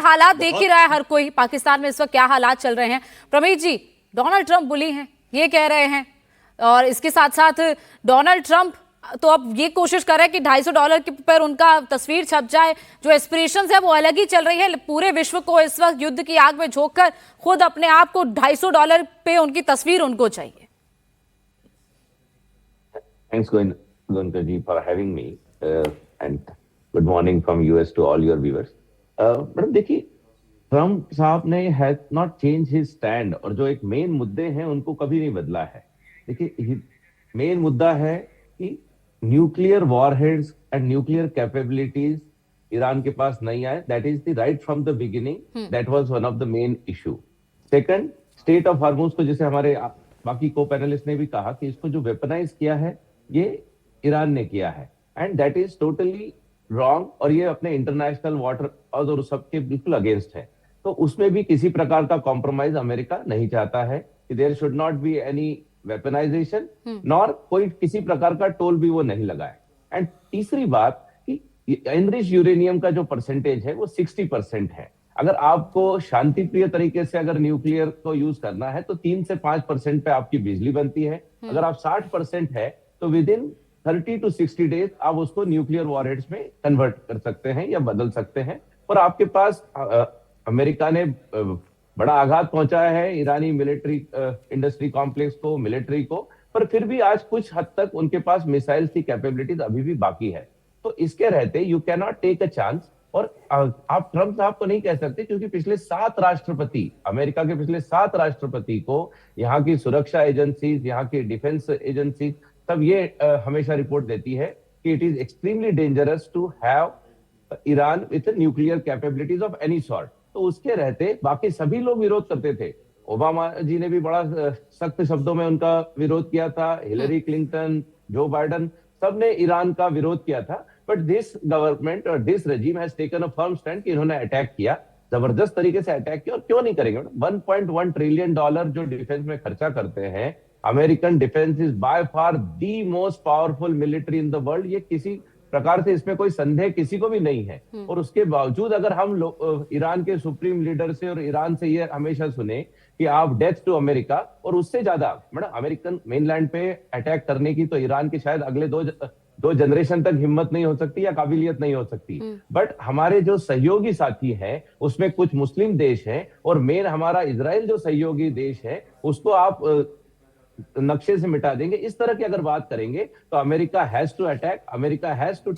हालात देख ही रहा है हर कोई, पाकिस्तान में इस वक्त क्या हालात चल रहे हैं। प्रमीत जी, डोनाल्ड ट्रंप बुली हैं ये कह रहे हैं, और इसके साथ साथ डोनाल्ड ट्रंप तो अब ये कोशिश कर रहे हैं कि $250 के पर उनका तस्वीर छप जाए। जो एस्पिरेशंस है वो अलग ही चल रही है। पूरे विश्व को इस वक्त युद्ध की आग में झोंककर खुद अपने आप को $250 पे उनकी तस्वीर उनको चाहिए। Thanks, Goenka ji, for having me, and good morning from US to all your viewers. Madam देखिए, ट्रम्प साहब ने has not change his stand, और जो एक मेन मुद्दे हैं उनको कभी नहीं बदला है। देखिए, मेन मुद्दा है कि nuclear warheads and nuclear capabilities Iran के पास नहीं आए। That is the right from the beginning, that was one of the main issue. Second, state of हार्मोज को, जैसे हमारे बाकी को पैनलिस्ट ने भी कहा कि इसको जो वेपनाइज किया है ये ईरान ने किया है, and that is totally wrong, और ये अपने इंटरनेशनल वाटर और सबके बिल्कुल अगेंस्ट है। तो उसमें भी किसी प्रकार का कॉम्प्रोमाइज अमेरिका नहीं चाहता है कि there should not be any weaponisation, nor कोई किसी प्रकार का टोल भी वो नहीं लगाए। एंड तीसरी बात कि एनरिच यूरेनियम का जो परसेंटेज है वो 60% है। अगर आपको शांति प्रिय तरीके से अगर न्यूक्लियर को यूज करना है तो 3 से 5% पे आपकी बिजली बनती है। अगर आप 60% है तो विद इन 30 to 60 डेज आप उसको न्यूक्लियर वॉरहेड्स में कन्वर्ट कर सकते हैं या बदल सकते हैं। और आपके पास अमेरिका ने बड़ा आघात पहुंचाया है ईरानी मिलिट्री इंडस्ट्री कॉम्प्लेक्स को, मिलिट्री को, पर फिर भी आज कुछ हद तक उनके पास मिसाइल्स की कैपेबिलिटीज अभी भी बाकी है। तो इसके रहते you can not take a chance. और आप ट्रंप साहब को नहीं कह सकते, क्योंकि पिछले 7 राष्ट्रपति, अमेरिका के पिछले 7 राष्ट्रपति को यहाँ की सुरक्षा एजेंसीज, यहाँ की डिफेंस एजेंसीज तब ये हमेशा रिपोर्ट देती है कि it is extremely dangerous to have Iran with nuclear capabilities of any sort. तो उसके रहते बाकी सभी लोग विरोध करते थे। ओबामा जी ने भी बड़ा सख्त शब्दों में उनका विरोध किया था, हिलरी क्लिंटन, जो बाइडन, सबने ईरान का विरोध किया था। बट दिस गवर्नमेंट और this regime has taken a firm stand कि इन्होंने अटैक किया, जबरदस्त तरीके से अटैक किया। और क्यों नहीं करेंगे? $1.1 ट्रिलियन जो डिफेंस में खर्चा करते हैं, American defence is by far the most powerful military in the world. ये किसी प्रकार से इसमें कोई संदेह किसी को भी नहीं है। और उसके बावजूद अगर हम ईरान के सुप्रीम लीडर से और ईरान से ये हमेशा सुने कि आप डेथ टू अमेरिका, और उससे ज्यादा मैडम अमेरिकन मेनलैंड पे अटैक करने की तो ईरान की शायद अगले दो जनरेशन तक हिम्मत नहीं हो सकती या काबिलियत नहीं हो सकती। बट हमारे जो सहयोगी साथी हैं उसमें कुछ मुस्लिम देश हैं, और मेन हमारा इजराइल जो सहयोगी देश है उसको आप नक्शे से मिटा देंगे। इस तरह की अगर बात करेंगे तो America has to attack, America has to